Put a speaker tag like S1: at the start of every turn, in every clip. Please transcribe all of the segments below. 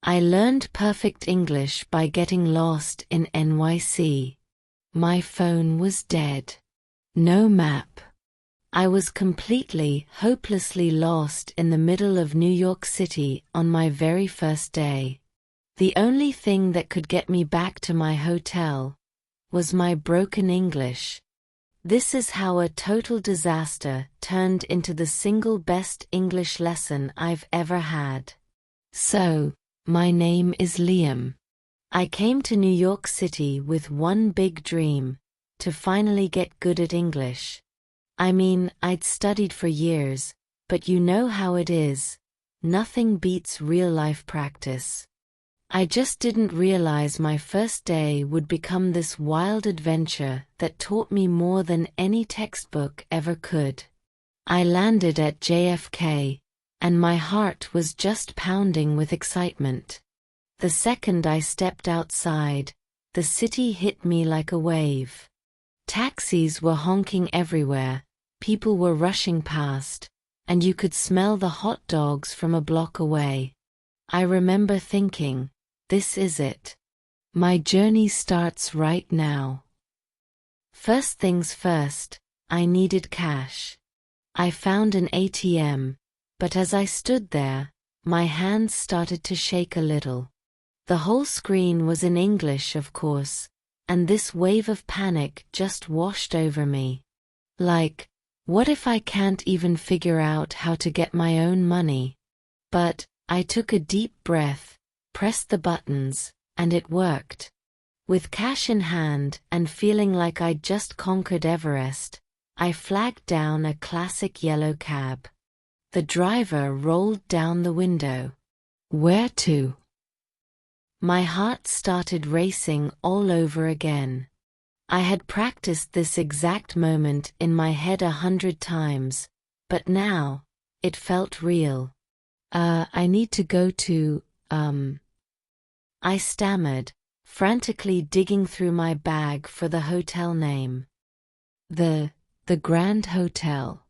S1: I learned perfect English by getting lost in NYC. My phone was dead. No map. I was completely, hopelessly lost in the middle of New York City on my very first day. The only thing that could get me back to my hotel was my broken English. This is how a total disaster turned into the single best English lesson I've ever had. So, my name is Liam. I came to New York City with one big dream: to finally get good at English. I mean, I'd studied for years, but you know how it is. Nothing beats real-life practice. I just didn't realize my first day would become this wild adventure that taught me more than any textbook ever could. I landed at JFK, and my heart was just pounding with excitement. The second I stepped outside, the city hit me like a wave. Taxis were honking everywhere, people were rushing past, and you could smell the hot dogs from a block away. I remember thinking, this is it. My journey starts right now. First things first, I needed cash. I found an ATM, but as I stood there, my hands started to shake a little. The whole screen was in English, of course, and this wave of panic just washed over me. Like, what if I can't even figure out how to get my own money? But I took a deep breath, pressed the buttons, and it worked. With cash in hand and feeling like I'd just conquered Everest, I flagged down a classic yellow cab. The driver rolled down the window. Where to? My heart started racing all over again. I had practiced this exact moment in my head 100 times, but now, it felt real. I need to go to, I stammered, frantically digging through my bag for the hotel name. The Grand Hotel.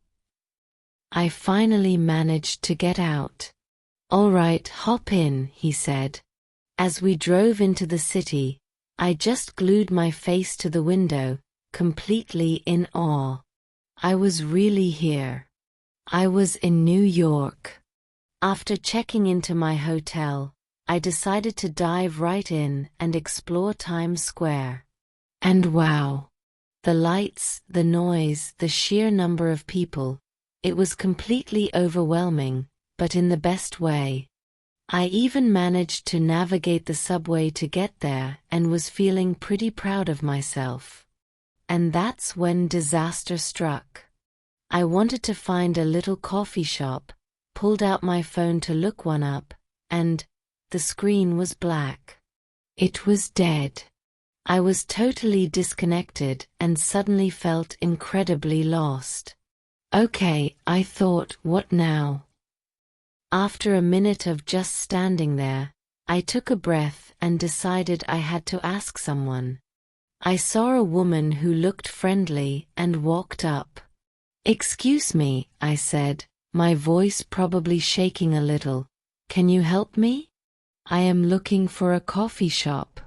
S1: I finally managed to get out. All right, hop in, he said. As we drove into the city, I just glued my face to the window, completely in awe. I was really here. I was in New York. After checking into my hotel, I decided to dive right in and explore Times Square. And wow! The lights, the noise, the sheer number of people, it was completely overwhelming, but in the best way. I even managed to navigate the subway to get there and was feeling pretty proud of myself. And that's when disaster struck. I wanted to find a little coffee shop, pulled out my phone to look one up, and the screen was black. It was dead. I was totally disconnected and suddenly felt incredibly lost. Okay, I thought, what now? After a minute of just standing there, I took a breath and decided I had to ask someone. I saw a woman who looked friendly and walked up. "Excuse me," I said, my voice probably shaking a little. "Can you help me? I am looking for a coffee shop."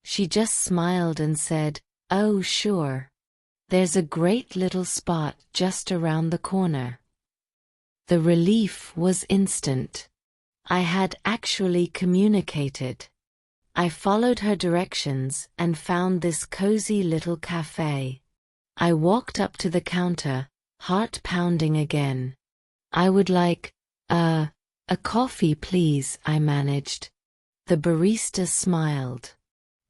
S1: She just smiled and said, "Oh, sure. There's a great little spot just around the corner." The relief was instant. I had actually communicated. I followed her directions and found this cozy little cafe. I walked up to the counter, heart pounding again. "I would like, a coffee please," I managed. The barista smiled.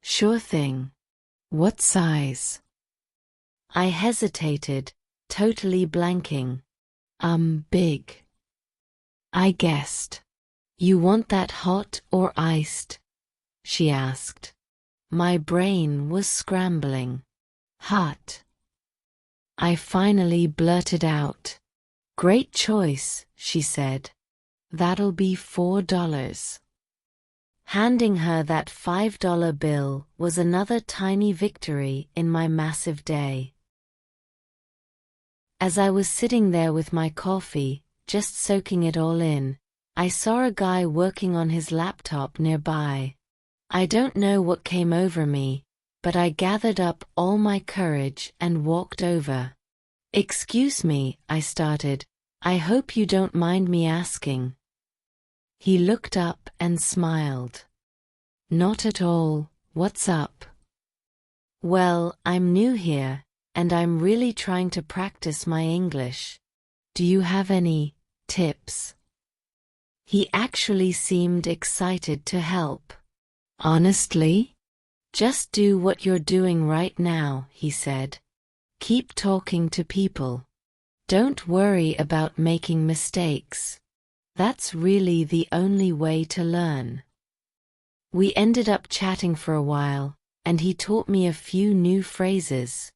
S1: "Sure thing. What size?" I hesitated, totally blanking. Big. I guessed. "You want that hot or iced?" she asked. My brain was scrambling. "Hot." I finally blurted out. "Great choice," she said. "That'll be $4. Handing her that $5 bill was another tiny victory in my massive day. As I was sitting there with my coffee, just soaking it all in, I saw a guy working on his laptop nearby. I don't know what came over me, but I gathered up all my courage and walked over. "Excuse me," I started. "I hope you don't mind me asking." He looked up and smiled. "Not at all, what's up?" "Well, I'm new here, and I'm really trying to practice my English. Do you have any tips?" He actually seemed excited to help. "Honestly? Just do what you're doing right now," he said. "Keep talking to people. Don't worry about making mistakes. That's really the only way to learn." We ended up chatting for a while, and he taught me a few new phrases.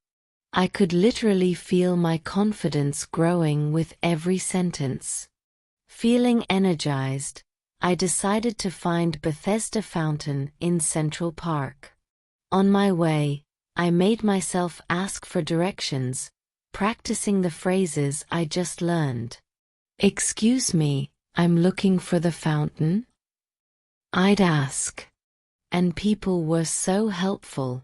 S1: I could literally feel my confidence growing with every sentence. Feeling energized, I decided to find Bethesda Fountain in Central Park. On my way, I made myself ask for directions, practicing the phrases I just learned. "Excuse me, I'm looking for the fountain?" I'd ask. And people were so helpful.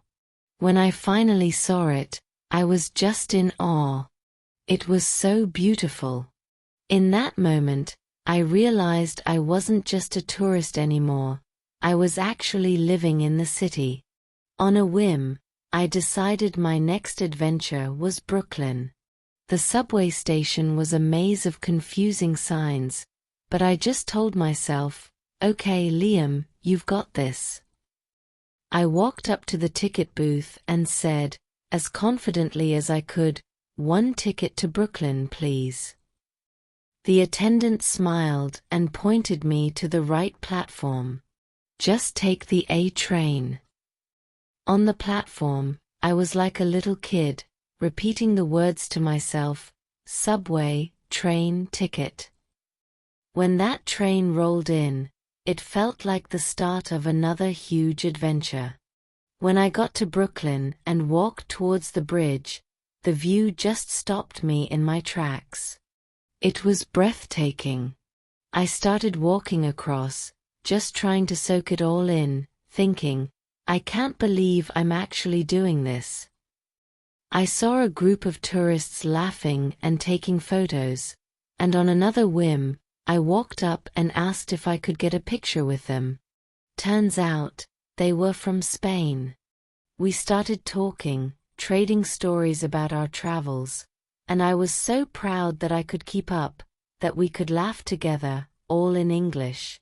S1: When I finally saw it, I was just in awe. It was so beautiful. In that moment, I realized I wasn't just a tourist anymore. I was actually living in the city. On a whim, I decided my next adventure was Brooklyn. The subway station was a maze of confusing signs, but I just told myself, "Okay, Liam, you've got this." I walked up to the ticket booth and said, as confidently as I could, "1 ticket to Brooklyn, please." The attendant smiled and pointed me to the right platform. "Just take the A train." On the platform, I was like a little kid, repeating the words to myself, "Subway, train, ticket." When that train rolled in, it felt like the start of another huge adventure. When I got to Brooklyn and walked towards the bridge, the view just stopped me in my tracks. It was breathtaking. I started walking across, just trying to soak it all in, thinking, I can't believe I'm actually doing this. I saw a group of tourists laughing and taking photos, and on another whim, I walked up and asked if I could get a picture with them. Turns out, they were from Spain. We started talking, trading stories about our travels, and I was so proud that I could keep up, that we could laugh together, all in English.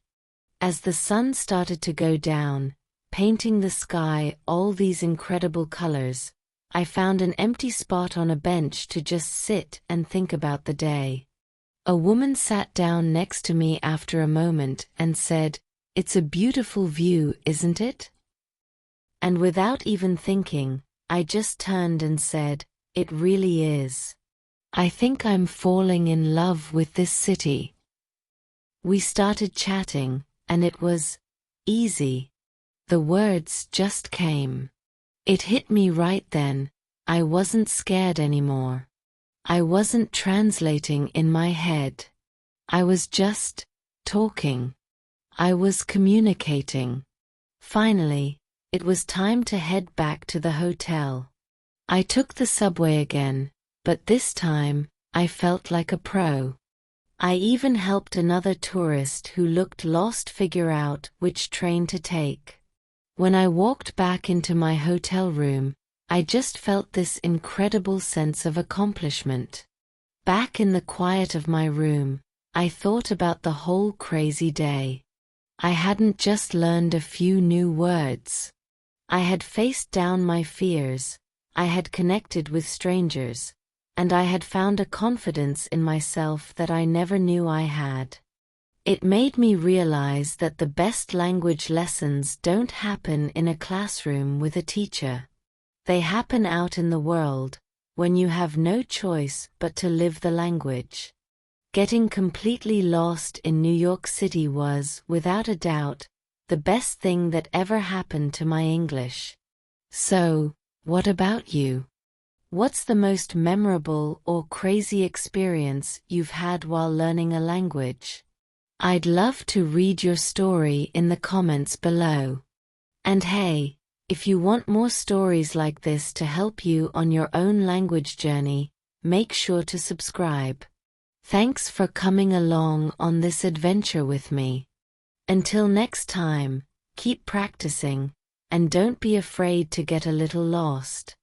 S1: As the sun started to go down, painting the sky all these incredible colors, I found an empty spot on a bench to just sit and think about the day. A woman sat down next to me after a moment and said, "It's a beautiful view, isn't it?" And without even thinking, I just turned and said, "It really is. I think I'm falling in love with this city." We started chatting, and it was easy. The words just came. It hit me right then, I wasn't scared anymore. I wasn't translating in my head. I was just talking. I was communicating. Finally, it was time to head back to the hotel. I took the subway again, but this time, I felt like a pro. I even helped another tourist who looked lost figure out which train to take. When I walked back into my hotel room, I just felt this incredible sense of accomplishment. Back in the quiet of my room, I thought about the whole crazy day. I hadn't just learned a few new words. I had faced down my fears, I had connected with strangers, and I had found a confidence in myself that I never knew I had. It made me realize that the best language lessons don't happen in a classroom with a teacher. They happen out in the world, when you have no choice but to live the language. Getting completely lost in New York City was, without a doubt, the best thing that ever happened to my English. So, what about you? What's the most memorable or crazy experience you've had while learning a language? I'd love to read your story in the comments below. And hey, if you want more stories like this to help you on your own language journey, make sure to subscribe. Thanks for coming along on this adventure with me. Until next time, keep practicing, and don't be afraid to get a little lost.